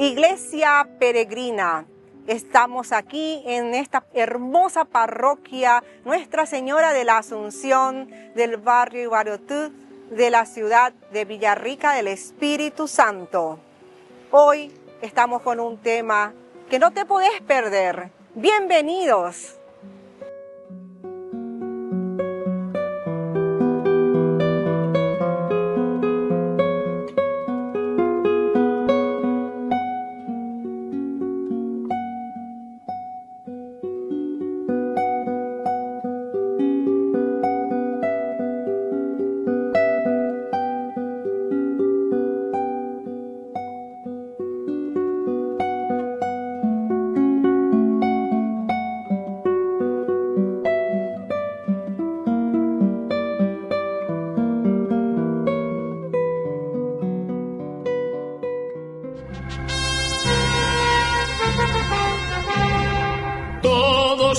Iglesia Peregrina, estamos aquí en esta hermosa parroquia Nuestra Señora de la Asunción del barrio Iguarotú de la ciudad de Villarrica del Espíritu Santo. Hoy estamos con un tema que no te podés perder. Bienvenidos.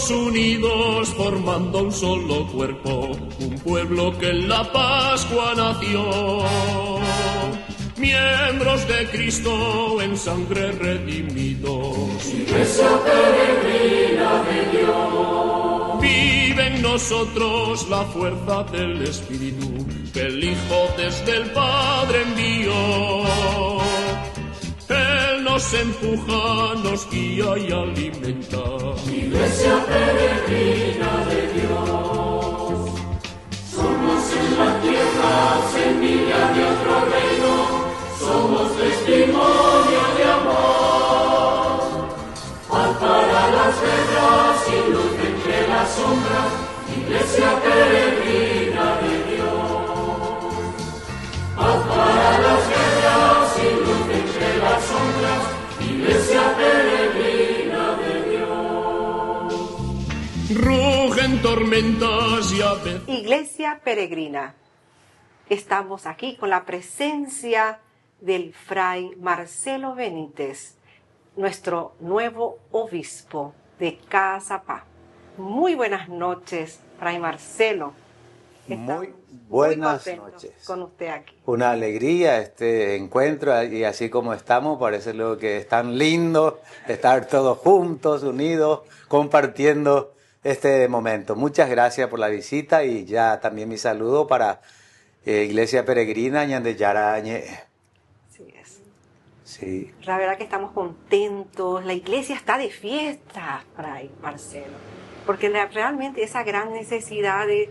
Unidos formando un solo cuerpo, un pueblo que en la Pascua nació. Miembros de Cristo en sangre redimidos, Iglesia peregrina de Dios. Vive en nosotros la fuerza del Espíritu que el Hijo desde el Padre envió. Él nos empuja, nos guía y alimenta. Iglesia peregrina de Dios. Somos en la tierra semilla de otro reino. Somos testimonio de amor. Paz para las guerras y luz entre las sombras. Iglesia peregrina de Dios. Paz para las guerras y luz entre las sombras. Iglesia peregrina de Dios. Rugen tormentas y aves. Iglesia Peregrina. Estamos aquí con la presencia del Fray Marcelo Benítez, nuestro nuevo obispo de Caazapá. Muy buenas noches, Fray Marcelo. Muy buenas noches. Con usted aquí. Una alegría este encuentro y así como estamos, parece lo que es tan lindo estar todos juntos, unidos, compartiendo este momento. Muchas gracias por la visita y ya también mi saludo para Iglesia Peregrina Ñandeyarañe. Así es. Sí. La verdad que estamos contentos, la iglesia está de fiesta, Fray Marcelo, porque realmente esa gran necesidad de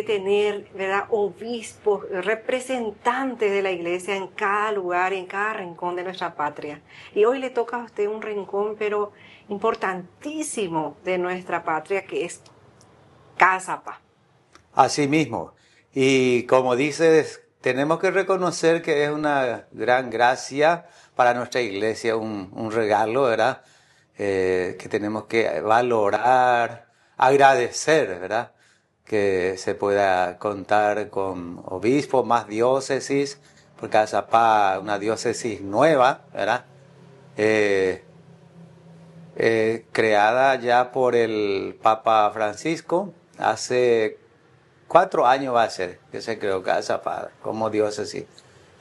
tener, ¿verdad?, obispos, representantes de la iglesia en cada lugar, en cada rincón de nuestra patria. Y hoy le toca a usted un rincón, pero importantísimo de nuestra patria, que es Caazapá. Así mismo. Y como dices, tenemos que reconocer que es una gran gracia para nuestra iglesia, un regalo, ¿verdad?, que tenemos que valorar, agradecer, ¿verdad?, que se pueda contar con obispos, más diócesis, porque Caazapá, una diócesis nueva, ¿verdad? Creada ya por el Papa Francisco, hace 4 años va a ser que se creó Caazapá como diócesis.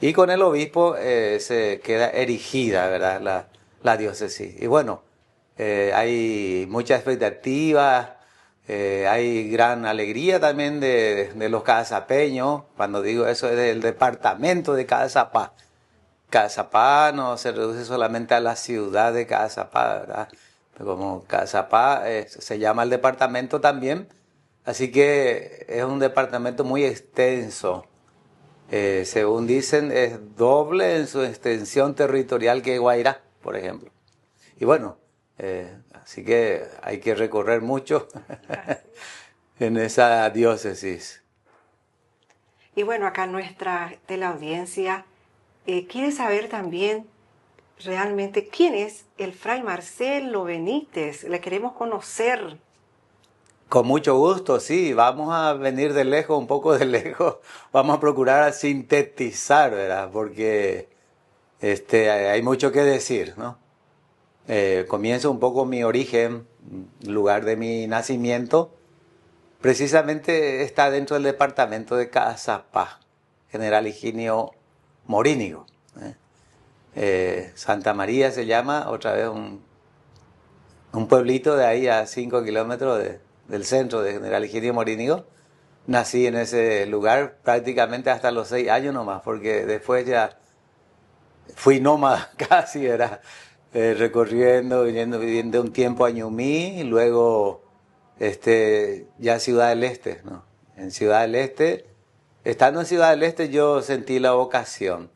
Y con el obispo se queda erigida, ¿verdad?, la diócesis. Y bueno, hay mucha expectativa. Hay gran alegría también de los caazapeños. Cuando digo eso es del departamento de Caazapá. Caazapá no se reduce solamente a la ciudad de Caazapá, ¿verdad? Como Caazapá se llama el departamento también. Así que es un departamento muy extenso. Según dicen, es doble en su extensión territorial que Guairá, por ejemplo. Y bueno, así que hay que recorrer mucho en esa diócesis. Y bueno, acá nuestra teleaudiencia quiere saber también realmente quién es el Fray Marcelo Benítez. Le queremos conocer. Con mucho gusto, sí. Vamos a venir de lejos, un poco de lejos. Vamos a procurar sintetizar, ¿verdad? Porque hay mucho que decir, ¿no? Comienzo un poco mi origen, lugar de mi nacimiento. Precisamente está dentro del departamento de Caazapá, General Higinio Morínigo. Santa María se llama, otra vez un pueblito de ahí a 5 kilómetros del centro de General Higinio Morínigo. Nací en ese lugar prácticamente hasta los 6 años nomás, porque después ya fui nómada casi, era recorriendo, viviendo un tiempo a Ñumí, y luego ya Ciudad del Este, ¿no? En Ciudad del Este, estando en Ciudad del Este yo sentí la vocación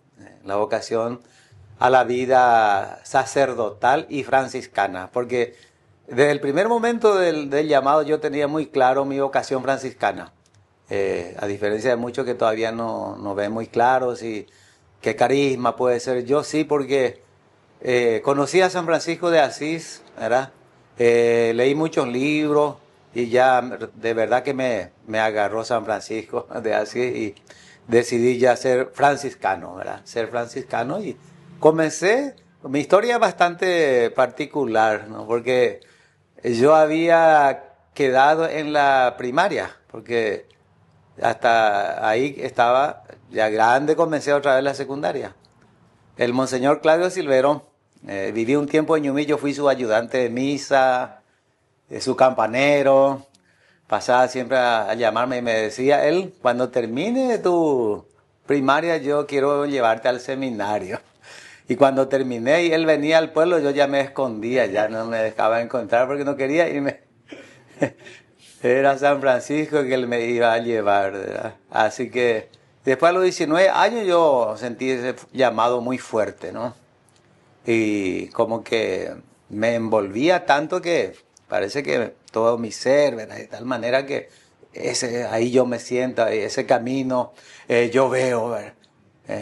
a la vida sacerdotal y franciscana, porque desde el primer momento del llamado yo tenía muy claro mi vocación franciscana, a diferencia de muchos que todavía no ven muy claro si qué carisma puede ser. Yo sí, porque conocí a San Francisco de Asís, ¿verdad? Leí muchos libros y ya de verdad que me agarró San Francisco de Asís y decidí ya ser franciscano, ¿verdad? Ser franciscano y comencé. Mi historia es bastante particular, ¿no? Porque yo había quedado en la primaria, porque hasta ahí estaba ya grande, comencé otra vez la secundaria. El Monseñor Claudio Silverón, viví un tiempo en Ñumí, yo fui su ayudante de misa, su campanero, pasaba siempre a llamarme y me decía él, cuando termine tu primaria yo quiero llevarte al seminario. Y cuando terminé y él venía al pueblo, yo ya me escondía, ya no me dejaba encontrar porque no quería irme. Era San Francisco que él me iba a llevar, ¿verdad? Así que después a los 19 años yo sentí ese llamado muy fuerte, ¿no? Y como que me envolvía tanto que parece que todo mi ser, ¿verdad? De tal manera que ahí yo me siento, ese camino yo veo, ¿verdad?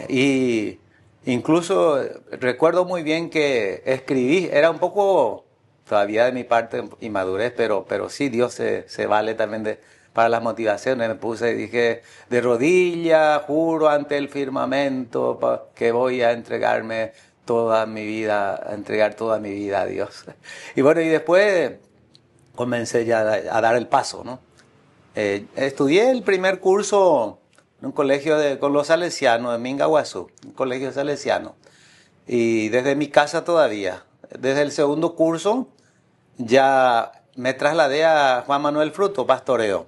Y incluso recuerdo muy bien que escribí, era un poco todavía de mi parte inmadurez, pero sí Dios se vale también para las motivaciones. Me puse y dije, de rodillas, juro ante el firmamento que voy a entregarme toda mi vida, a entregar toda mi vida a Dios. Y bueno, y después comencé ya a dar el paso, ¿no? Estudié el primer curso en un colegio con los salesianos de Mingaguazú, un colegio salesiano. Y desde mi casa todavía. Desde el segundo curso ya me trasladé a Juan Manuel Fruto, pastoreo.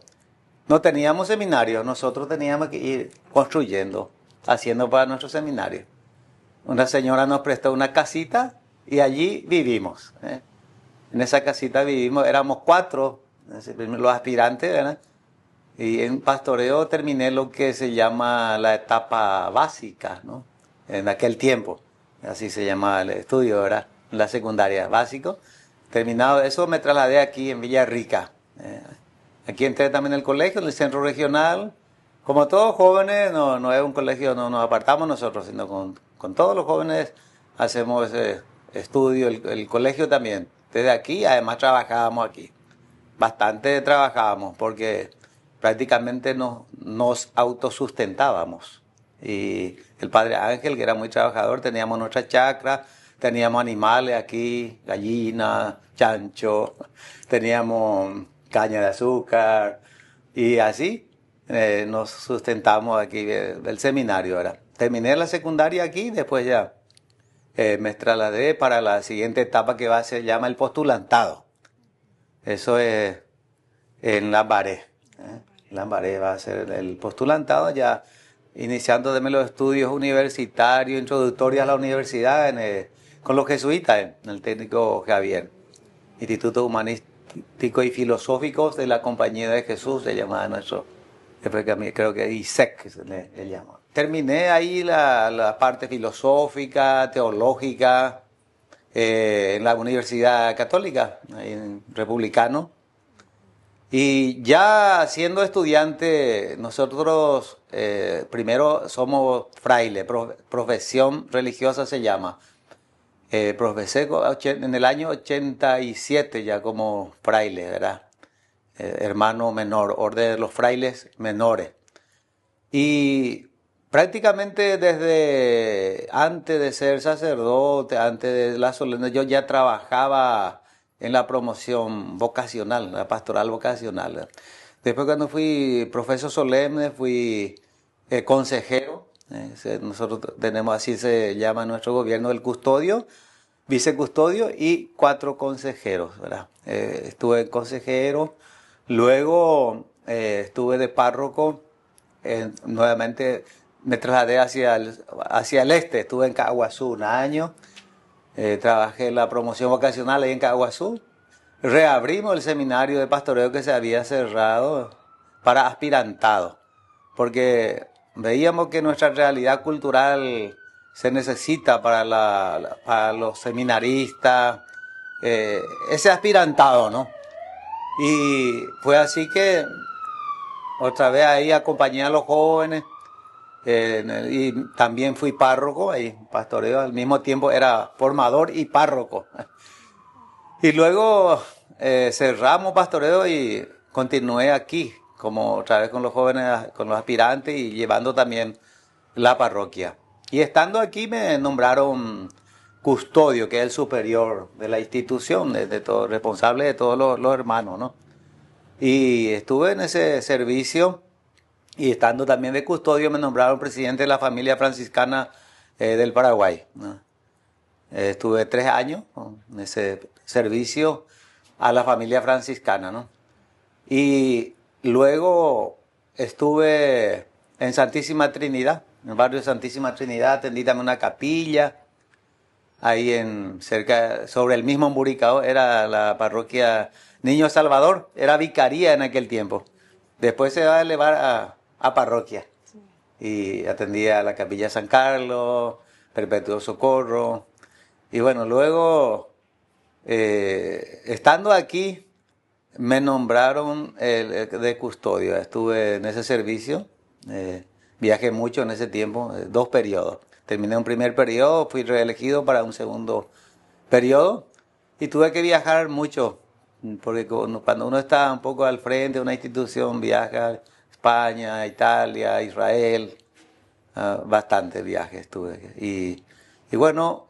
No teníamos seminario, nosotros teníamos que ir construyendo, haciendo para nuestro seminario. Una señora nos prestó una casita y allí vivimos. En esa casita vivimos, éramos 4, los aspirantes, ¿verdad? Y en pastoreo terminé lo que se llama la etapa básica, ¿no? En aquel tiempo, así se llamaba el estudio, ¿verdad? La secundaria básico. Terminado eso me trasladé aquí en Villarrica. Aquí entré también en el colegio, en el centro regional. Como todos jóvenes, no es un colegio, no nos apartamos nosotros, sino con todos los jóvenes hacemos ese estudio, el colegio también. Desde aquí, además trabajábamos aquí. Bastante trabajábamos porque prácticamente nos autosustentábamos. Y el padre Ángel, que era muy trabajador, teníamos nuestra chacra, teníamos animales aquí, gallinas, chancho, teníamos caña de azúcar y así nos sustentamos aquí del seminario. ¿Verdad? Terminé la secundaria aquí, después ya me trasladé para la siguiente etapa que se llama el postulantado. Eso es en Lambaré. Lambaré va a ser el postulantado ya iniciando los estudios universitarios, introductorios a la universidad con los jesuitas en el técnico Javier. Instituto Humanístico y Filosóficos de la Compañía de Jesús se llamaba nuestro, creo que ISEC se le llama. Terminé ahí la parte filosófica, teológica, en la Universidad Católica, ahí en Republicano. Y ya siendo estudiante, nosotros primero somos fraile, profesión religiosa se llama. Profesé en el año 87 ya como fraile, ¿verdad? Hermano menor, orden de los frailes menores. Y prácticamente desde antes de ser sacerdote, antes de la solemnidad, yo ya trabajaba en la promoción vocacional, la pastoral vocacional. Después cuando fui profesor solemne, fui consejero Nosotros tenemos, así se llama nuestro gobierno, el custodio, vicecustodio y 4 consejeros, ¿verdad? Estuve consejero, luego estuve de párroco, nuevamente me trasladé hacia el este, estuve en Caguazú un año, trabajé en la promoción vocacional ahí en Caguazú, reabrimos el seminario de pastoreo que se había cerrado para aspirantados, porque veíamos que nuestra realidad cultural se necesita para los seminaristas, ese aspirantado, ¿no? Y fue así que otra vez ahí acompañé a los jóvenes, y también fui párroco, ahí pastoreo al mismo tiempo, era formador y párroco. Y luego cerramos pastoreo y continué aquí, como otra vez con los jóvenes, con los aspirantes y llevando también la parroquia. Y estando aquí me nombraron custodio, que es el superior de la institución, de todo, responsable de todos los hermanos, ¿no? Y estuve en ese servicio y estando también de custodio me nombraron presidente de la familia franciscana del Paraguay, ¿no? Estuve 3 años en ese servicio a la familia franciscana, ¿no? Y luego estuve en Santísima Trinidad, en el barrio de Santísima Trinidad, atendí también una capilla, ahí sobre el mismo Emburicao, era la parroquia Niño Salvador, era vicaría en aquel tiempo. Después se va a elevar a parroquia. Y atendía a la capilla San Carlos, Perpetuo Socorro. Y bueno, luego, estando aquí, me nombraron de custodio. Estuve en ese servicio, viajé mucho en ese tiempo, 2 periodos. Terminé un primer periodo, fui reelegido para un segundo periodo y tuve que viajar mucho, porque cuando uno está un poco al frente de una institución, viaja a España, Italia, Israel, bastante viajes tuve. Y bueno,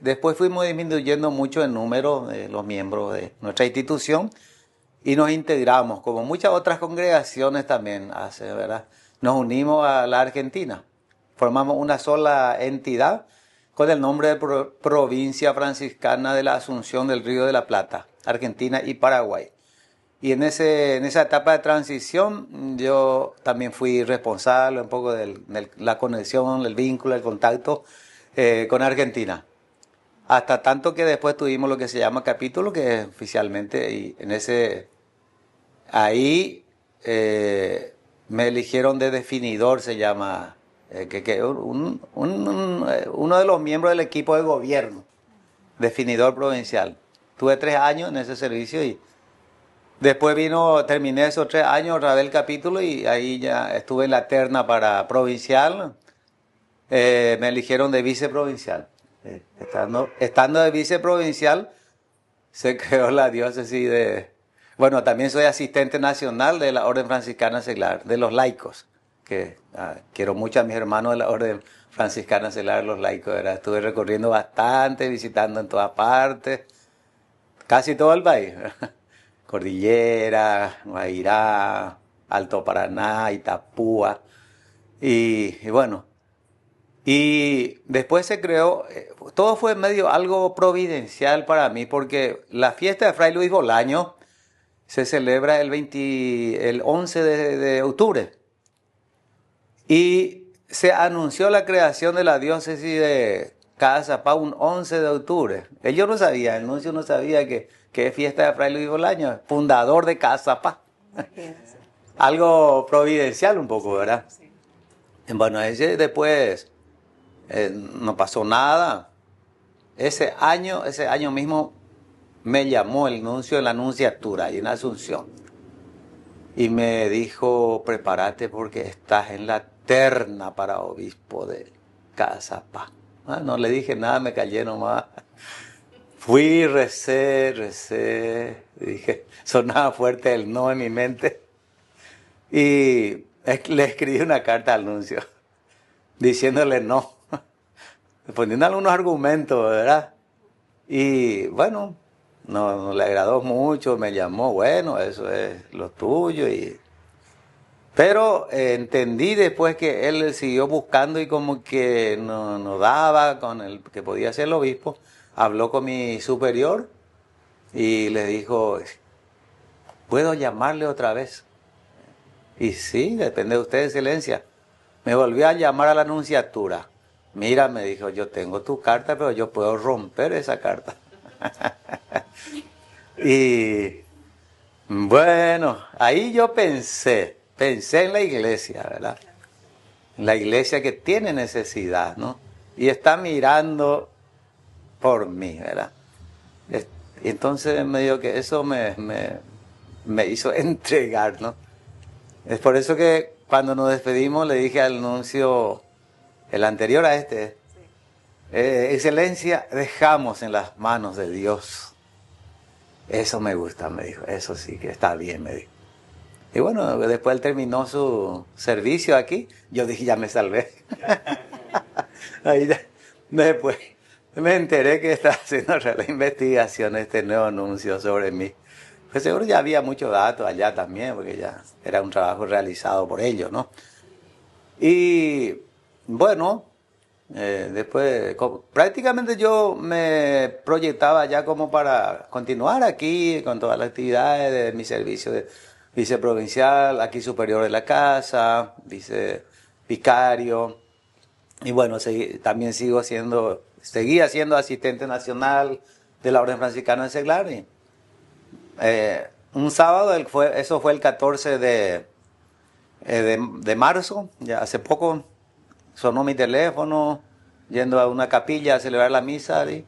después fuimos disminuyendo mucho el número de los miembros de nuestra institución y nos integramos, como muchas otras congregaciones también hacen, ¿verdad? Nos unimos a la Argentina. Formamos una sola entidad con el nombre de Provincia Franciscana de la Asunción del Río de la Plata, Argentina y Paraguay. Y en esa etapa de transición yo también fui responsable un poco de la conexión, el vínculo, el contacto con Argentina. Hasta tanto que después tuvimos lo que se llama capítulo, que oficialmente, y ahí me eligieron de definidor, se llama, uno de los miembros del equipo de gobierno, definidor provincial. Tuve 3 años en ese servicio y después terminé esos 3 años, otra vez el capítulo y ahí ya estuve en la terna para provincial. Me eligieron de viceprovincial. Estando de viceprovincial, se creó la diócesis bueno, también soy asistente nacional de la Orden Franciscana Seglar, de los laicos, que quiero mucho a mis hermanos de la Orden Franciscana Seglar, los laicos, ¿verdad? Estuve recorriendo bastante, visitando en todas partes, casi todo el país, ¿verdad? Cordillera, Guairá, Alto Paraná, Itapúa, y bueno, y después se creó, todo fue medio algo providencial para mí, porque la fiesta de Fray Luis Bolaño se celebra el 11 de octubre. Y se anunció la creación de la diócesis de Cazapá un 11 de octubre. Ellos no sabían, el nuncio no sabía que es fiesta de Fray Luis Bolaño, fundador de Cazapá. Algo providencial un poco, ¿verdad? Sí. Bueno, después no pasó nada. Ese año mismo me llamó el nuncio de la nunciatura ahí en Asunción y me dijo: prepárate porque estás en la terna para obispo de Cazapá. No le dije nada, me callé nomás. Fui, recé, dije, sonaba fuerte el no en mi mente y le escribí una carta al nuncio diciéndole no, poniendo algunos argumentos, ¿verdad? Y bueno, no le agradó mucho, me llamó, bueno, eso es lo tuyo. Pero entendí después que él siguió buscando y como que no daba con el que podía ser el obispo. Habló con mi superior y le dijo, ¿puedo llamarle otra vez? Y sí, depende de usted, excelencia. Me volvió a llamar a la nunciatura. Mira, me dijo, yo tengo tu carta, pero yo puedo romper esa carta. Y bueno, ahí yo pensé en la iglesia, ¿verdad? La iglesia que tiene necesidad, ¿no? Y está mirando por mí, ¿verdad? Y entonces me dijo que eso me hizo entregar, ¿no? Es por eso que cuando nos despedimos le dije al nuncio, el anterior a este, excelencia, dejamos en las manos de Dios. Eso me gusta, me dijo, eso sí que está bien, me dijo. Y bueno, después él terminó su servicio aquí, yo dije, ya me salvé. Ahí después me enteré que estaba haciendo la investigación este nuevo nuncio sobre mí. Pues seguro ya había muchos datos allá también, porque ya era un trabajo realizado por ellos, ¿no? Y bueno, después prácticamente yo me proyectaba ya como para continuar aquí con todas las actividades de mi servicio de viceprovincial, aquí superior de la casa, vicevicario. Y bueno, también seguía siendo asistente nacional de la Orden Franciscana de Seglar. Un sábado, eso fue el 14 de marzo, ya hace poco, sonó mi teléfono, yendo a una capilla a celebrar la misa, y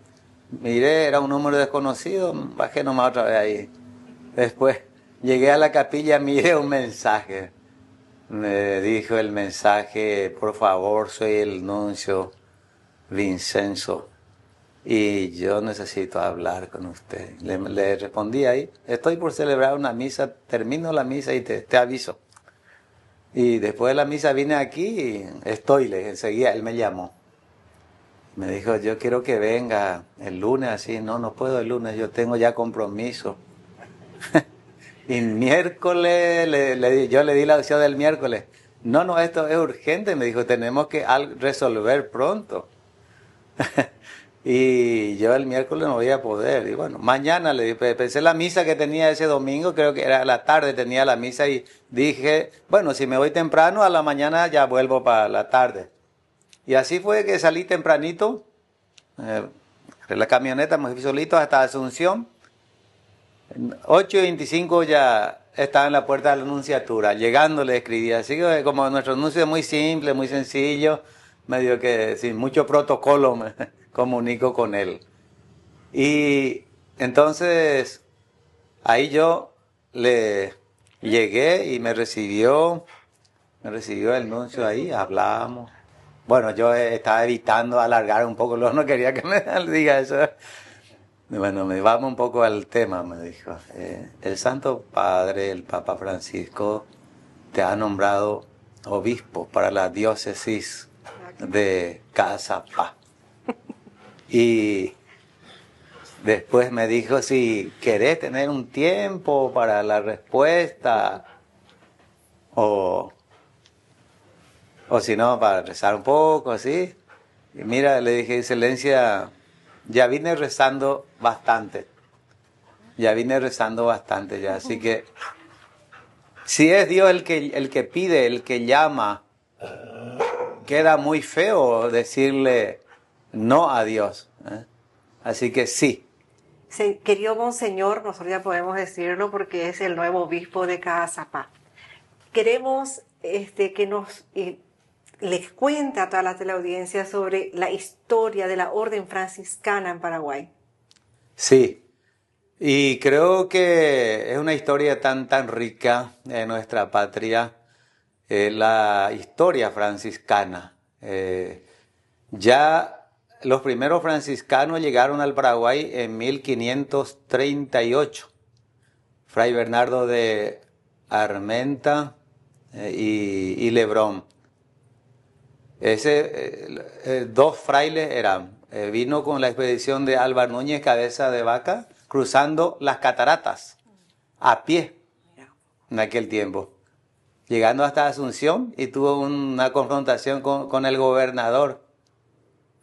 miré, era un número desconocido, bajé nomás otra vez ahí. Después llegué a la capilla, miré un mensaje. Me dijo el mensaje, por favor, soy el nuncio Vincenzo y yo necesito hablar con usted. Le respondí ahí, estoy por celebrar una misa, termino la misa y te aviso. Y después de la misa vine aquí y enseguida él me llamó. Me dijo, yo quiero que venga el lunes, así, no puedo el lunes, yo tengo ya compromiso. Y miércoles, yo le di la opción del miércoles. No, esto es urgente, me dijo, tenemos que resolver pronto. Y yo el miércoles no voy a poder. Y bueno, mañana le dije, pensé la misa que tenía ese domingo, creo que era a la tarde, tenía la misa y dije, bueno, si me voy temprano, a la mañana ya vuelvo para la tarde. Y así fue que salí tempranito, en la camioneta me fui solito hasta Asunción. 8:25 ya estaba en la puerta de la nunciatura, llegando le escribí, así que como nuestro anuncio es muy simple, muy sencillo, medio que sin mucho protocolo me comunico con él. Y entonces ahí yo le llegué y me recibió el nuncio ahí, hablamos. Bueno, yo estaba evitando alargar un poco, no quería que me diga eso. Bueno, vamos un poco al tema, me dijo. El Santo Padre, el Papa Francisco, te ha nombrado obispo para la diócesis de Caazapá. Y después me dijo si querés tener un tiempo para la respuesta o si no, para rezar un poco, así. Y mira, le dije, excelencia, ya vine rezando bastante. Ya, así que si es Dios el que pide, el que llama, queda muy feo decirle no a Dios. Así que sí. Querido Monseñor, nosotros ya podemos decirlo porque es el nuevo obispo de Caazapá. Queremos que nos les cuente a toda la teleaudiencia sobre la historia de la Orden Franciscana en Paraguay. Sí, y creo que es una historia tan rica en nuestra patria, la historia franciscana. Ya los primeros franciscanos llegaron al Paraguay en 1538. Fray Bernardo de Armenta y Lebrón. Dos frailes eran. Vino con la expedición de Álvar Núñez, Cabeza de Vaca, cruzando las cataratas a pie en aquel tiempo. llegando hasta Asunción, y tuvo una confrontación con el gobernador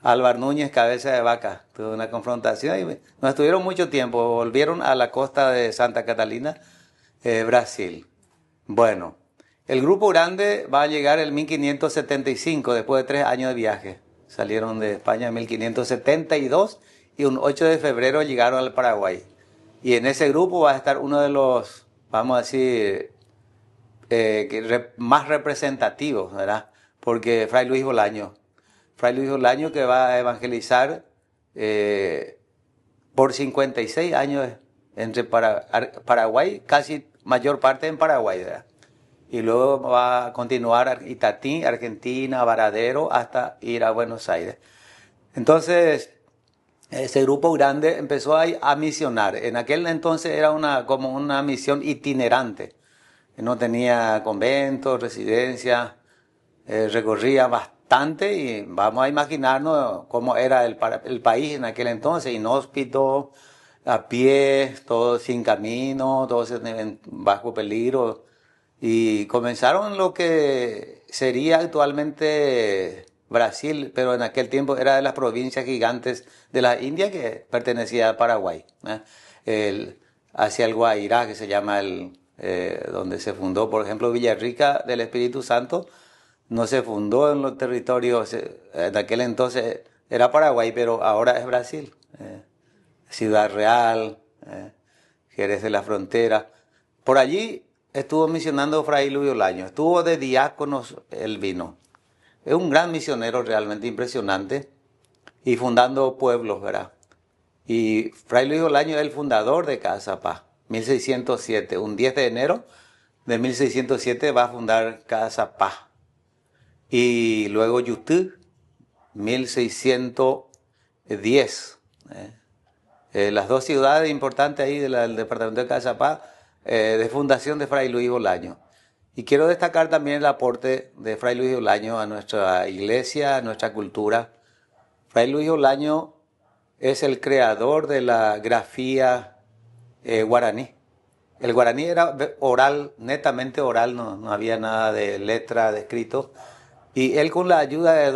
Álvar Núñez, cabeza de vaca. Tuvo una confrontación y no estuvieron mucho tiempo, volvieron a la costa de Santa Catalina, Brasil. Bueno, el grupo grande va a llegar en 1575, después de 3 años de viaje. Salieron de España en 1572 y un 8 de febrero llegaron al Paraguay. Y en ese grupo va a estar uno de los, vamos a decir, más representativos, ¿verdad? Porque Fray Luis Bolaño. Fray Luis Bolaño, que va a evangelizar por 56 años entre Paraguay, casi mayor parte en Paraguay, ¿verdad? Y luego va a continuar a Itatí, Argentina, Varadero, hasta ir a Buenos Aires. Entonces, ese grupo grande empezó a misionar. En aquel entonces era como una misión itinerante. No tenía conventos, residencia, recorría bastante, y vamos a imaginarnos cómo era el país en aquel entonces: inhóspito, a pie, todo sin camino, todo bajo peligro. Y comenzaron lo que sería actualmente Brasil, pero en aquel tiempo era de las provincias gigantes de la India que pertenecía a Paraguay, hacia el Guairá, que se llama donde se fundó, por ejemplo, Villarrica del Espíritu Santo. No se fundó en los territorios, en aquel entonces era Paraguay, pero ahora es Brasil. Ciudad Real, Jerez de la Frontera. Por allí estuvo misionando Fray Luis Bolaño, estuvo de diáconos, él vino. Es un gran misionero, realmente impresionante, y fundando pueblos, ¿verdad? Y Fray Luis Bolaño es el fundador de Casa Paz, 1607. Un 10 de enero de 1607 va a fundar Casa Paz. Y luego Yutú, 1610. Las dos ciudades importantes ahí del departamento de Casa Paz, de fundación de Fray Luis Bolaño. Y quiero destacar también el aporte de Fray Luis Bolaño a nuestra iglesia, a nuestra cultura. Fray Luis Bolaño es el creador de la grafía guaraní. El guaraní era oral, netamente oral, no había nada de letra, de escrito. Y él, con la ayuda de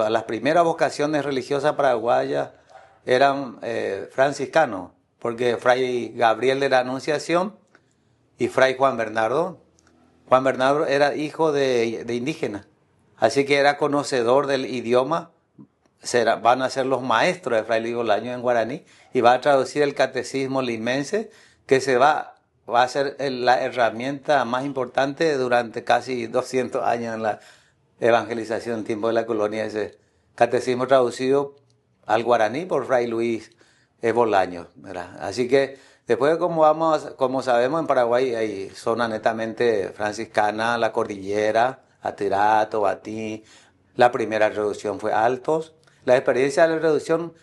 las primeras vocaciones religiosas paraguayas eran franciscanos, porque Fray Gabriel de la Anunciación y Fray Juan Bernardo. Juan Bernardo era hijo de indígenas, así que era conocedor del idioma. Van a ser los maestros de Fray Luis Bolaño en guaraní, y va a traducir el catecismo limense, que va a ser la herramienta más importante durante casi 200 años en la evangelización en tiempo de la colonia. Ese catecismo traducido al guaraní por Fray Luis Bolaño, ¿verdad? Así que después, como sabemos, en Paraguay hay zona netamente franciscana, la cordillera, Atirato, Batí. La primera reducción fue Altos. La experiencia de la reducción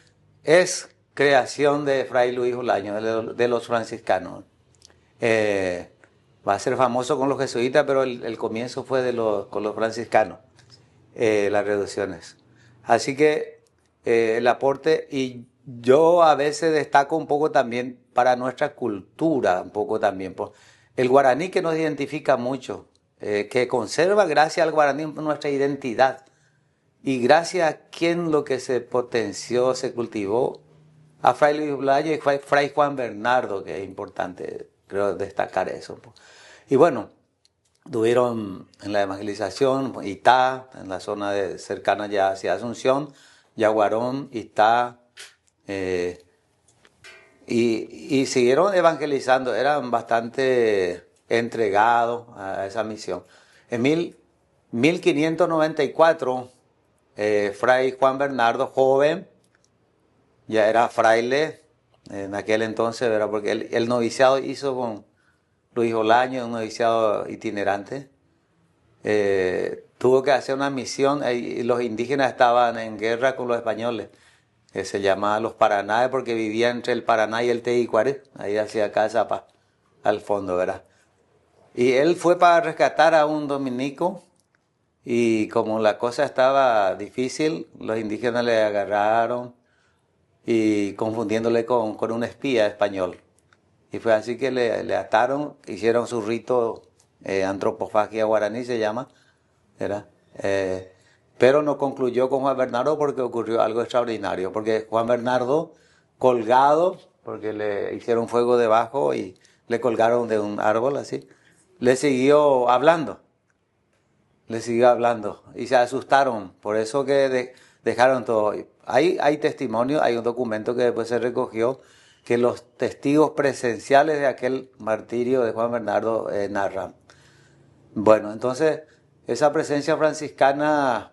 es creación de Fray Luis Bolaño, de los franciscanos. Va a ser famoso con los jesuitas, pero el comienzo fue con los franciscanos, las reducciones. Así que el aporte, y yo a veces destaco un poco también para nuestra cultura, un poco también, por el guaraní, que nos identifica mucho, que conserva, gracias al guaraní, nuestra identidad. Y gracias a quien lo que se potenció, se cultivó, a Fray Luis Bolaño y Fray Juan Bernardo, que es importante, creo, destacar eso. Y bueno, tuvieron en la evangelización Itá, en la zona cercana ya hacia Asunción, Yaguarón, Itá, y siguieron evangelizando, eran bastante entregados a esa misión. En 1594, Fray Juan Bernardo, joven, ya era fraile en aquel entonces, ¿verdad? Porque el noviciado hizo con Luis Bolaño, un noviciado itinerante. Tuvo que hacer una misión, y los indígenas estaban en guerra con los españoles, que se llamaban los Paranáes, porque vivían entre el Paraná y el Teguicuaré, ahí hacia Casa Paz, al fondo, ¿verdad? Y él fue para rescatar a un dominico, y como la cosa estaba difícil, los indígenas le agarraron y confundiéndole con un espía español. Y fue así que le ataron, hicieron su rito Antropofagia guaraní se llama, ¿verdad? Pero no concluyó con Juan Bernardo porque ocurrió algo extraordinario, porque Juan Bernardo, colgado, porque le hicieron fuego debajo y le colgaron de un árbol así, le siguió hablando y se asustaron, por eso que dejaron todo. Hay testimonio, hay un documento que después se recogió que los testigos presenciales de aquel martirio de Juan Bernardo narran. Bueno, entonces esa presencia franciscana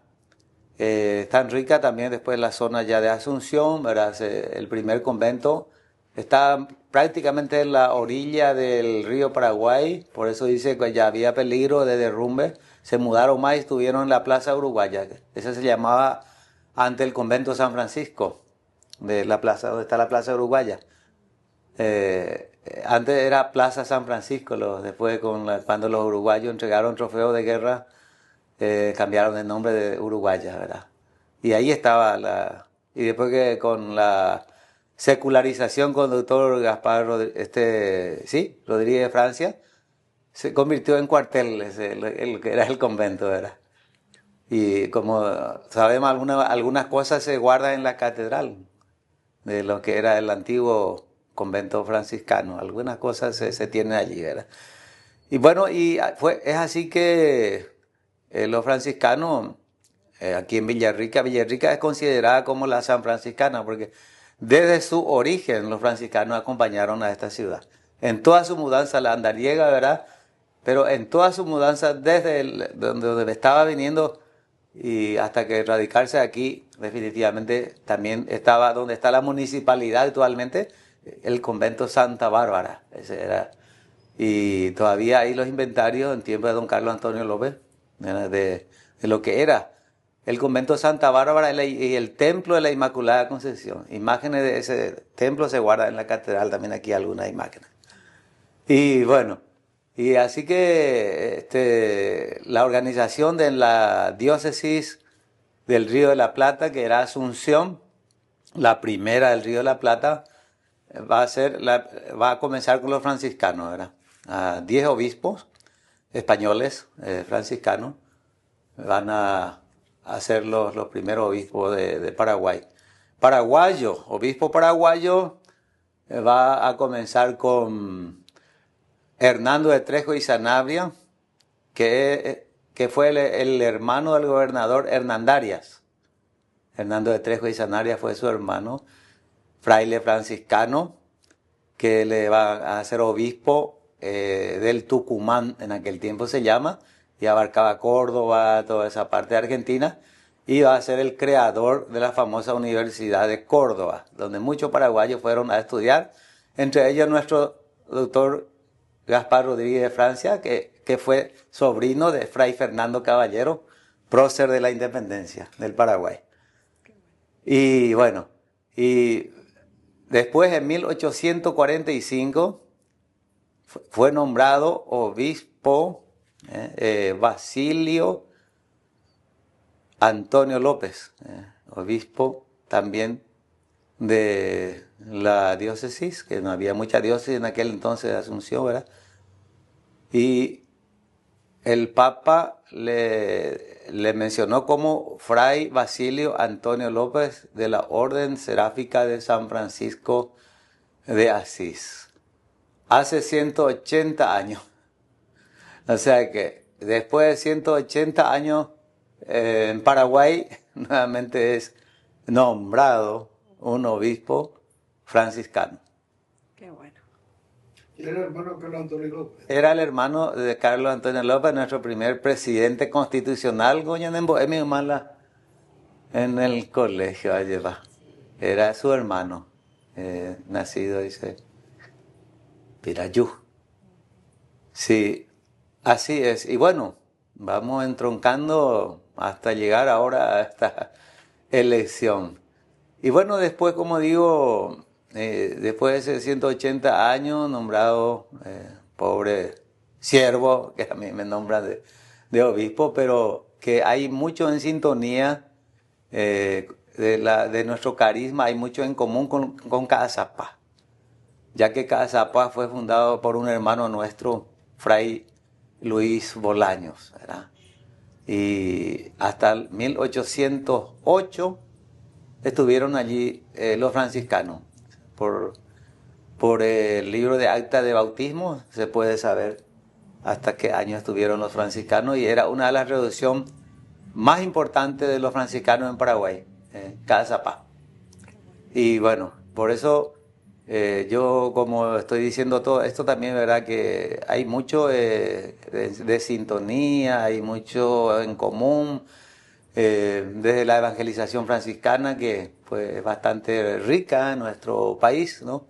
tan rica también después en la zona ya de Asunción, ¿verdad? El primer convento está prácticamente en la orilla del río Paraguay, por eso dice que ya había peligro de derrumbe. Se mudaron más y estuvieron en la Plaza Uruguaya. Esa se llamaba ante el convento San Francisco, de la plaza, donde está la Plaza Uruguaya. Antes era Plaza San Francisco, después cuando los uruguayos entregaron trofeos de guerra, cambiaron el nombre de Uruguaya, ¿verdad? Y ahí estaba y después que con la secularización con el doctor Gaspar Rodríguez de Francia, se convirtió en cuartel, el que era el convento, ¿verdad? Y como sabemos, algunas cosas se guardan en la catedral, de lo que era el antiguo convento franciscano. Algunas cosas se tienen allí, ¿verdad? Y bueno, es así que los franciscanos, aquí en Villarrica es considerada como la San Franciscana, porque desde su origen los franciscanos acompañaron a esta ciudad. En toda su mudanza, la andariega, ¿verdad? Pero en toda su mudanza, desde donde estaba viniendo y hasta que radicarse aquí, definitivamente también estaba donde está la municipalidad actualmente, el convento Santa Bárbara. Ese era. Y todavía hay los inventarios en tiempo de don Carlos Antonio López, de lo que era el convento Santa Bárbara y el templo de la Inmaculada Concepción. Imágenes de ese templo se guardan en la catedral, también aquí algunas imágenes. Y bueno, y así que la organización de la diócesis del Río de la Plata, que era Asunción, la primera del Río de la Plata, va a comenzar con los franciscanos, ¿verdad? 10 obispos españoles franciscanos van a ser los primeros obispos de Paraguay. Obispo paraguayo va a comenzar con Hernando de Trejo y Sanabria, que fue el hermano del gobernador Hernandarias. Hernando de Trejo y Sanabria fue su hermano, fraile franciscano, que le va a ser obispo del Tucumán, en aquel tiempo se llama, y abarcaba Córdoba, toda esa parte de Argentina, y va a ser el creador de la famosa Universidad de Córdoba, donde muchos paraguayos fueron a estudiar, entre ellos nuestro doctor Gaspar Rodríguez de Francia, que fue sobrino de Fray Fernando Caballero, prócer de la independencia del Paraguay. Y bueno, y después en 1845 fue nombrado obispo Basilio Antonio López, obispo también de la diócesis, que no había mucha diócesis en aquel entonces de Asunción, ¿verdad? Y el Papa le mencionó como Fray Basilio Antonio López de la Orden Seráfica de San Francisco de Asís. Hace 180 años. O sea que después de 180 años en Paraguay nuevamente es nombrado un obispo franciscano. Qué bueno. Era el hermano de Carlos Antonio López. Era el hermano de Carlos Antonio López, nuestro primer presidente constitucional, en el colegio, allí va. Era su hermano, nacido, dice, Pirayú. Sí, así es. Y bueno, vamos entroncando hasta llegar ahora a esta elección. Y bueno, después, como digo, después de 180 años, nombrado pobre siervo, que a mí me nombran de obispo, pero que hay mucho en sintonía de nuestro carisma, hay mucho en común con Caazapá, ya que Caazapá fue fundado por un hermano nuestro, Fray Luis Bolaños, ¿verdad? Y hasta el 1808 estuvieron allí los franciscanos. Por el libro de acta de bautismo se puede saber hasta qué año estuvieron los franciscanos, y era una de las reducciones más importantes de los franciscanos en Paraguay, Cazapá. Y bueno, por eso yo, como estoy diciendo todo esto, también verdad que hay mucho de sintonía, hay mucho en común desde la evangelización franciscana, que pues, es bastante rica en nuestro país, ¿no?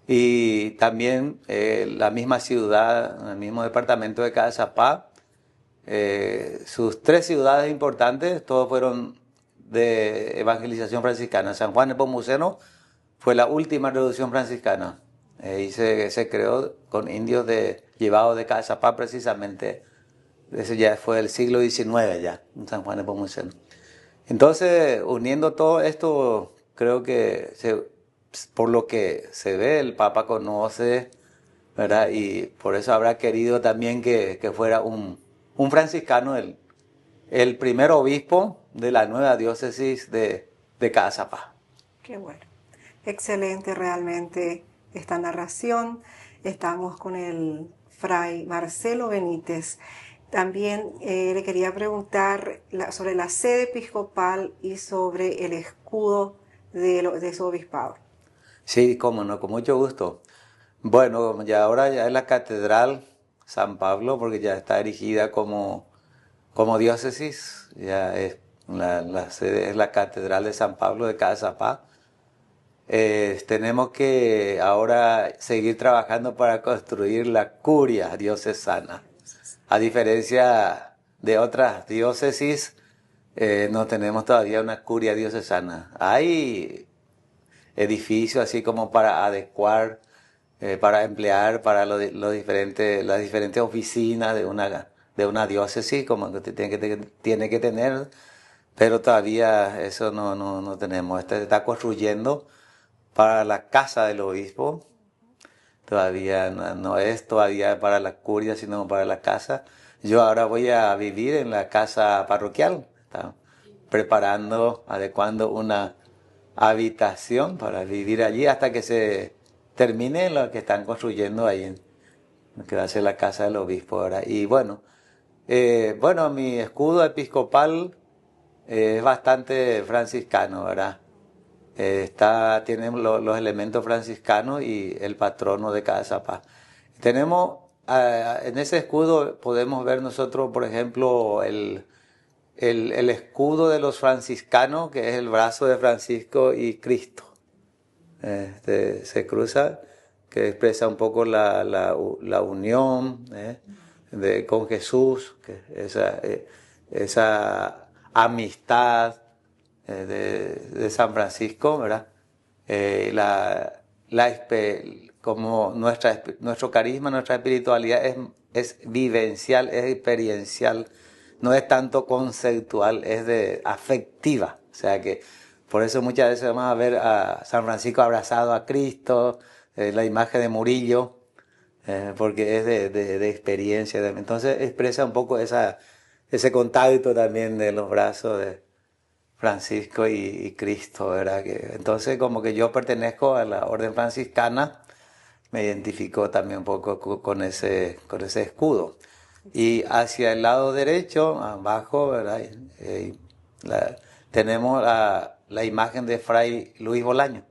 Y también la misma ciudad, el mismo departamento de Cazapá, sus 3 ciudades importantes, todos fueron de evangelización franciscana. San Juan Nepomuceno fue la última reducción franciscana y se creó con indios llevados de Cazapá precisamente. Ese ya fue del siglo XIX ya, San Juan Nepomuceno. Entonces, uniendo todo esto, creo que por lo que se ve, el Papa conoce, ¿verdad? Y por eso habrá querido también que fuera un franciscano, el primer obispo de la nueva diócesis de Cazapá. Qué bueno. Excelente realmente esta narración. Estamos con el fray Marcelo Benítez. También le quería preguntar sobre la sede episcopal y sobre el escudo de su obispado. Sí, cómo no, con mucho gusto. Bueno, ya ahora ya es la Catedral San Pablo, porque ya está erigida como diócesis, ya es la sede es la Catedral de San Pablo de Cazapá. Tenemos que ahora seguir trabajando para construir la curia diocesana. A diferencia de otras diócesis, no tenemos todavía una curia diocesana. Hay edificios así como para adecuar, para emplear para las diferentes oficinas de una diócesis, como que tiene que tener, pero todavía eso no tenemos. Se está construyendo para la casa del obispo. Todavía no es todavía para la curia, sino para la casa. Yo ahora voy a vivir en la casa parroquial. Está preparando, adecuando una habitación para vivir allí hasta que se termine lo que están construyendo ahí, que va a ser la casa del obispo ahora. Y bueno, mi escudo episcopal es bastante franciscano, ¿verdad? Tiene los elementos franciscanos y el patrono de Cazapá. Tenemos, en ese escudo podemos ver nosotros, por ejemplo, el escudo de los franciscanos, que es el brazo de Francisco y Cristo. Se cruza, que expresa un poco la unión con Jesús, que esa amistad de San Francisco, ¿verdad? Como nuestro carisma, nuestra espiritualidad es vivencial, es experiencial, no es tanto conceptual, es afectiva. O sea que por eso muchas veces vamos a ver a San Francisco abrazado a Cristo, la imagen de Murillo, porque es de experiencia. Entonces expresa un poco ese contacto también de los brazos de Francisco y Cristo, ¿verdad? Entonces, como que yo pertenezco a la orden franciscana, me identifico también un poco con ese escudo. Y hacia el lado derecho, abajo, ¿verdad? Tenemos la imagen de Fray Luis Bolaño.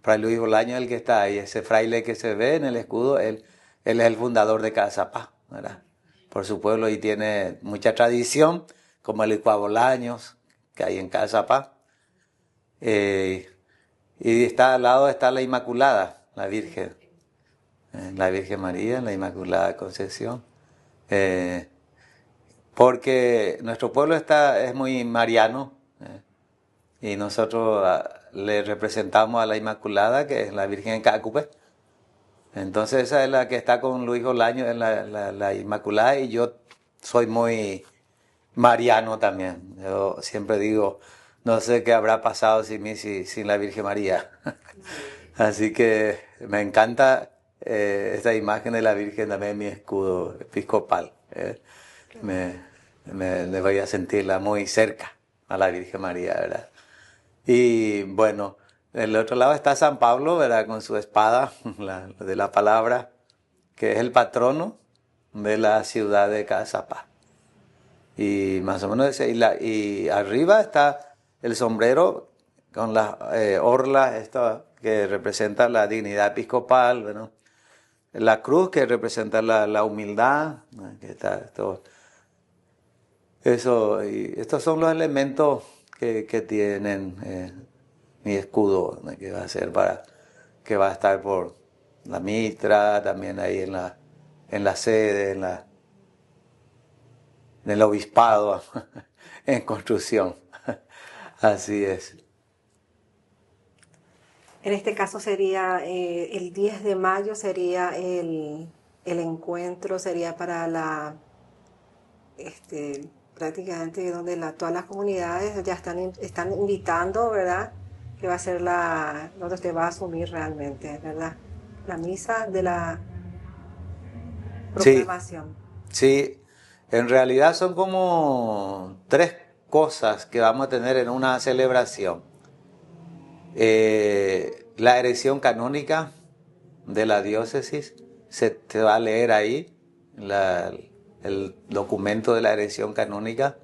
Fray Luis Bolaño es el que está ahí, ese fraile que se ve en el escudo, él es el fundador de Cazapá, ¿verdad? Por su pueblo, y tiene mucha tradición, como el licuado Bolaños, que hay en Cazapá. Y al lado está la Inmaculada, la Virgen María, la Inmaculada Concepción. Porque nuestro pueblo es muy mariano, y nosotros le representamos a la Inmaculada, que es la Virgen en Cacupé. Entonces esa es la que está con Luis Bolaño, es la Inmaculada, y yo soy muy mariano también. Yo siempre digo, no sé qué habrá pasado sin mí, sin la Virgen María. Así que me encanta esta imagen de la Virgen también es mi escudo episcopal. Me voy a sentirla muy cerca a la Virgen María, ¿verdad? Y bueno, del otro lado está San Pablo, ¿verdad? Con su espada de la palabra, que es el patrono de la ciudad de Cazapá. Y más o menos y arriba está el sombrero con las orlas, esto que representa la dignidad episcopal, ¿verdad? La cruz que representa la humildad, que está eso, y estos son los elementos que tienen mi escudo, ¿no? Que va a ser que va a estar por la mitra, también ahí en la sede, en el obispado, en construcción. Así es. En este caso sería el 10 de mayo, sería el encuentro, sería para prácticamente donde todas las comunidades ya están invitando, ¿verdad? Que va a ser donde usted va a asumir realmente, ¿verdad? La misa de la proclamación. Sí, en realidad son como 3 cosas que vamos a tener en una celebración. La erección canónica de la diócesis, se va a leer ahí el documento de la erección canónica.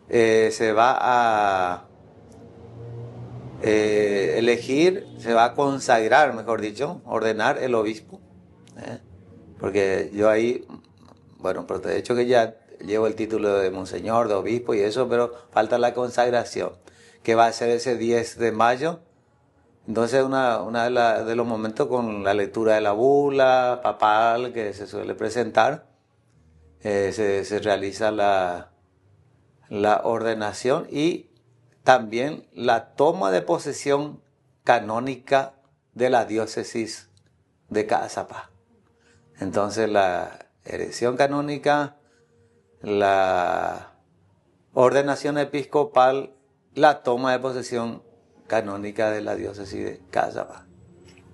Se va a elegir, se va a consagrar, mejor dicho, ordenar el obispo. Porque yo ahí, bueno, pero de hecho que ya llevo el título de monseñor, de obispo y eso, pero falta la consagración, que va a ser ese 10 de mayo. Entonces una de los momentos con la lectura de la bula papal que se suele presentar, se realiza la ordenación y también la toma de posesión canónica de la diócesis de Cazapá. Entonces la erección canónica, la ordenación episcopal, la toma de posesión canónica de la diócesis de Cazapá.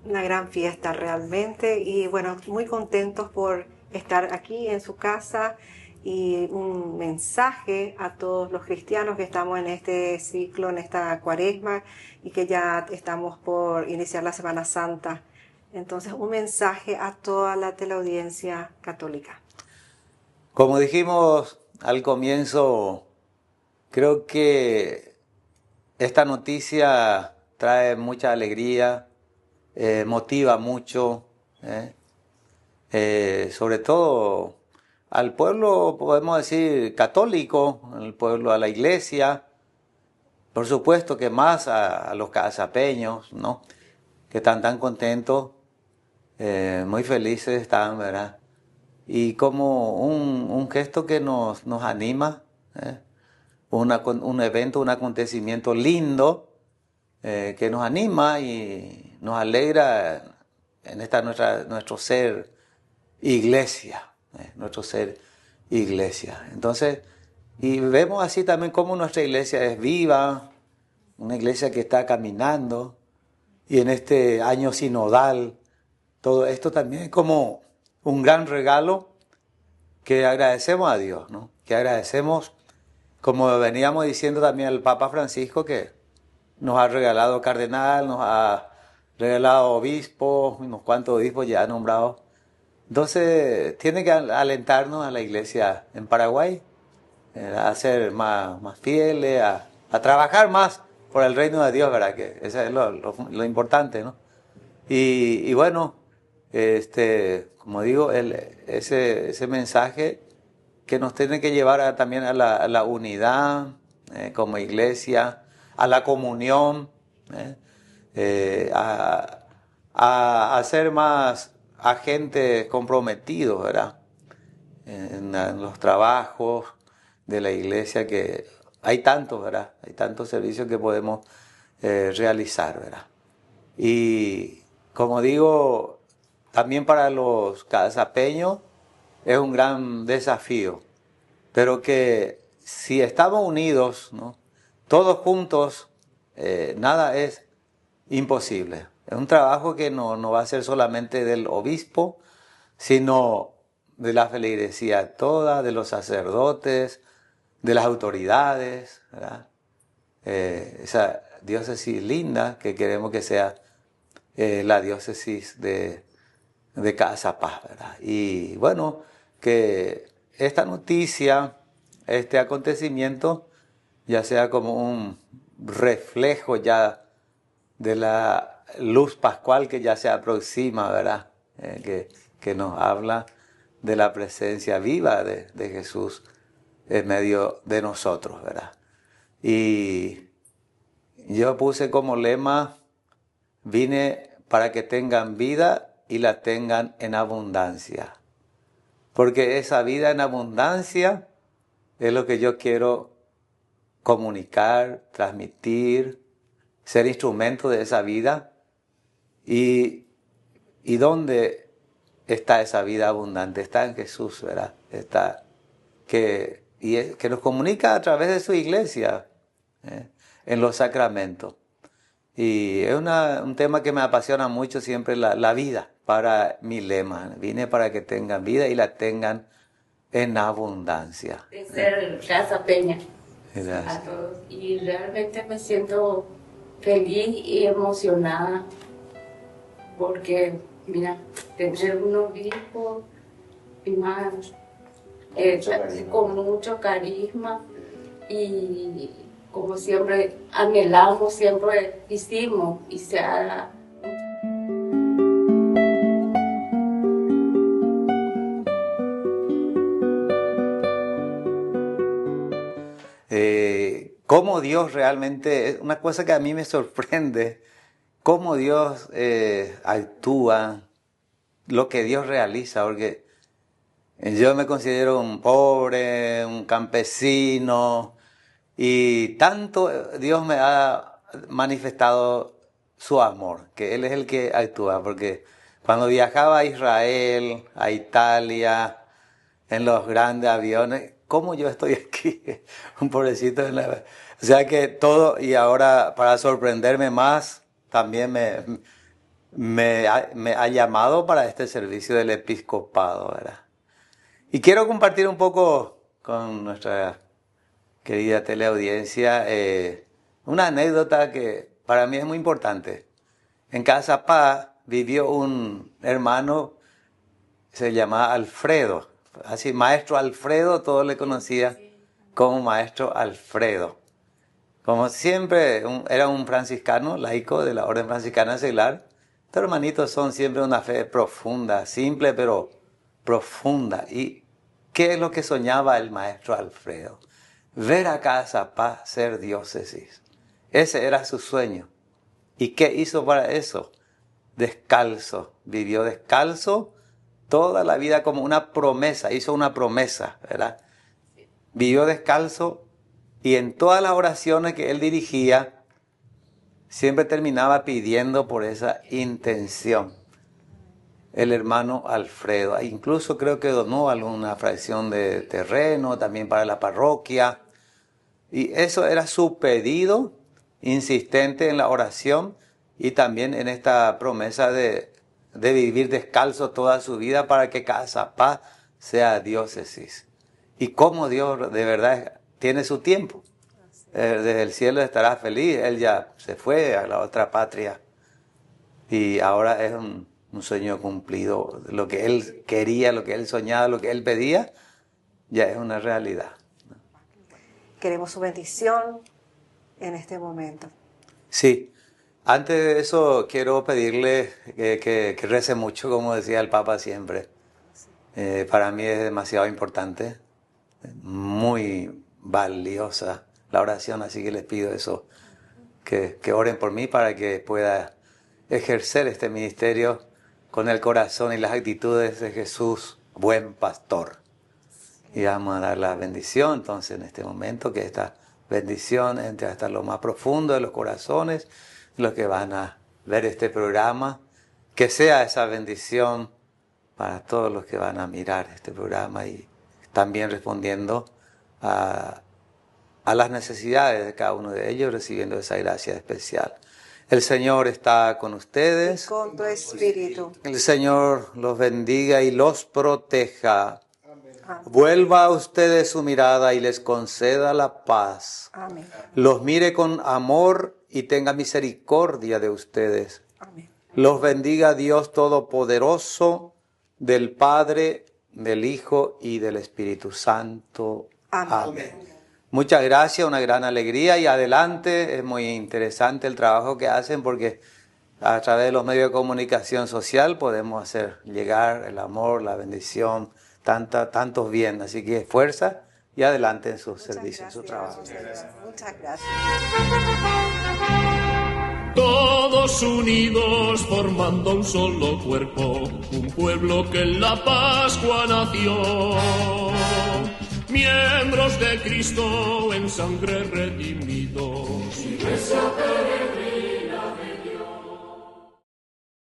Una gran fiesta realmente y bueno, muy contentos por estar aquí en su casa y un mensaje a todos los cristianos que estamos en este ciclo, en esta cuaresma y que ya estamos por iniciar la Semana Santa. Entonces, un mensaje a toda la teleaudiencia católica. Como dijimos al comienzo, creo que esta noticia trae mucha alegría, motiva mucho, sobre todo al pueblo, podemos decir, católico, al pueblo, a la iglesia, por supuesto que más a los cazapeños, ¿no? Que están tan contentos, muy felices están, ¿verdad? Y como un gesto que nos anima, un evento, un acontecimiento lindo, que nos anima y nos alegra en nuestro ser iglesia, nuestro ser iglesia. Entonces, y vemos así también cómo nuestra iglesia es viva, una iglesia que está caminando, y en este año sinodal, todo esto también es como un gran regalo que agradecemos a Dios, ¿no? Que agradecemos, como veníamos diciendo también al Papa Francisco, que nos ha regalado cardenal, nos ha regalado obispo, unos cuantos obispos ya nombrados. Entonces, tiene que alentarnos a la iglesia en Paraguay, a ser más fieles, a trabajar más por el reino de Dios, ¿verdad? Que eso es lo importante, ¿no? Y bueno, como digo, ese mensaje que nos tiene que llevar también a la unidad como iglesia, a la comunión, a ser más agentes comprometidos, ¿verdad? En los trabajos de la iglesia, que hay tantos, ¿verdad? Hay tantos servicios que podemos realizar, ¿verdad? Y como digo, también para los cazapeños es un gran desafío, pero que si estamos unidos, ¿no? Todos juntos, nada es imposible. Es un trabajo que no va a ser solamente del obispo, sino de la feligresía toda, de los sacerdotes, de las autoridades, ¿verdad? Esa diócesis linda que queremos que sea la diócesis de Casa Paz, ¿verdad? Y bueno, que esta noticia, este acontecimiento, ya sea como un reflejo ya de la luz pascual que ya se aproxima, ¿verdad? Que nos habla de la presencia viva de Jesús en medio de nosotros, ¿verdad? Y yo puse como lema, vine para que tengan vida y la tengan en abundancia. Porque esa vida en abundancia es lo que yo quiero comunicar, transmitir, ser instrumento de esa vida. ¿Y dónde está esa vida abundante? Está en Jesús, ¿verdad? Que nos comunica a través de su iglesia, en los sacramentos. Y es un tema que me apasiona mucho siempre, la vida, para mi lema. Vine para que tengan vida y la tengan en abundancia. De ser Casa Peña. Gracias. A todos. Y realmente me siento feliz y emocionada porque, mira, tener un obispo y más con mucho carisma y como siempre anhelamos, siempre hicimos y se haga. Cómo Dios realmente, es una cosa que a mí me sorprende, cómo Dios actúa, lo que Dios realiza, porque yo me considero un pobre, un campesino, y tanto Dios me ha manifestado su amor, que Él es el que actúa, porque cuando viajaba a Israel, a Italia, en los grandes aviones, ¿cómo yo estoy aquí? Un pobrecito. O sea que todo, y ahora para sorprenderme más, también me ha llamado para este servicio del episcopado, ¿verdad? Y quiero compartir un poco con nuestra querida teleaudiencia una anécdota que para mí es muy importante. En Casa Paz vivió un hermano, se llamaba Alfredo. Así, Maestro Alfredo, todos le conocían como Maestro Alfredo. Como siempre, era un franciscano laico de la Orden Franciscana Seglar. Estos hermanitos son siempre una fe profunda, simple pero profunda. ¿Y qué es lo que soñaba el Maestro Alfredo? Ver a Casa Paz ser diócesis. Ese era su sueño. ¿Y qué hizo para eso? Descalzo. Vivió descalzo toda la vida como una promesa. Hizo una promesa, ¿verdad? Vivió descalzo y en todas las oraciones que él dirigía siempre terminaba pidiendo por esa intención. El hermano Alfredo, incluso creo que donó alguna fracción de terreno también para la parroquia. Y eso era su pedido insistente en la oración y también en esta promesa de vivir descalzo toda su vida para que Casa Paz sea diócesis. Y cómo Dios de verdad tiene su tiempo. Desde el cielo estará feliz. Él ya se fue a la otra patria y ahora es un sueño cumplido. Lo que él quería, lo que él soñaba, lo que él pedía, ya es una realidad. Queremos su bendición en este momento. Sí. Antes de eso, quiero pedirle que rece mucho, como decía el Papa siempre. Para mí es demasiado importante, muy valiosa la oración, así que les pido eso, que oren por mí para que pueda ejercer este ministerio con el corazón y las actitudes de Jesús, buen pastor. Y vamos a dar la bendición, entonces, en este momento, que esta bendición entre hasta lo más profundo de los corazones, los que van a ver este programa, que sea esa bendición para todos los que van a mirar este programa y también respondiendo a las necesidades de cada uno de ellos, recibiendo esa gracia especial. El Señor está con y ustedes. con tu espíritu. El Señor los bendiga y los proteja. Amén. Vuelva a ustedes su mirada y les conceda la paz. Amén. Los mire con amor y tenga misericordia de ustedes. Amén. Los bendiga Dios Todopoderoso, del Padre, del Hijo y del Espíritu Santo. Amén. Muchas gracias, una gran alegría y adelante. Es muy interesante el trabajo que hacen porque a través de los medios de comunicación social podemos hacer llegar el amor, la bendición, tantos bien. Así que fuerza y adelante en su servicio, en su trabajo. Muchas gracias. Todos unidos formando un solo cuerpo, un pueblo que en la Pascua nació. Miembros de Cristo en sangre redimidos. Iglesia peregrina.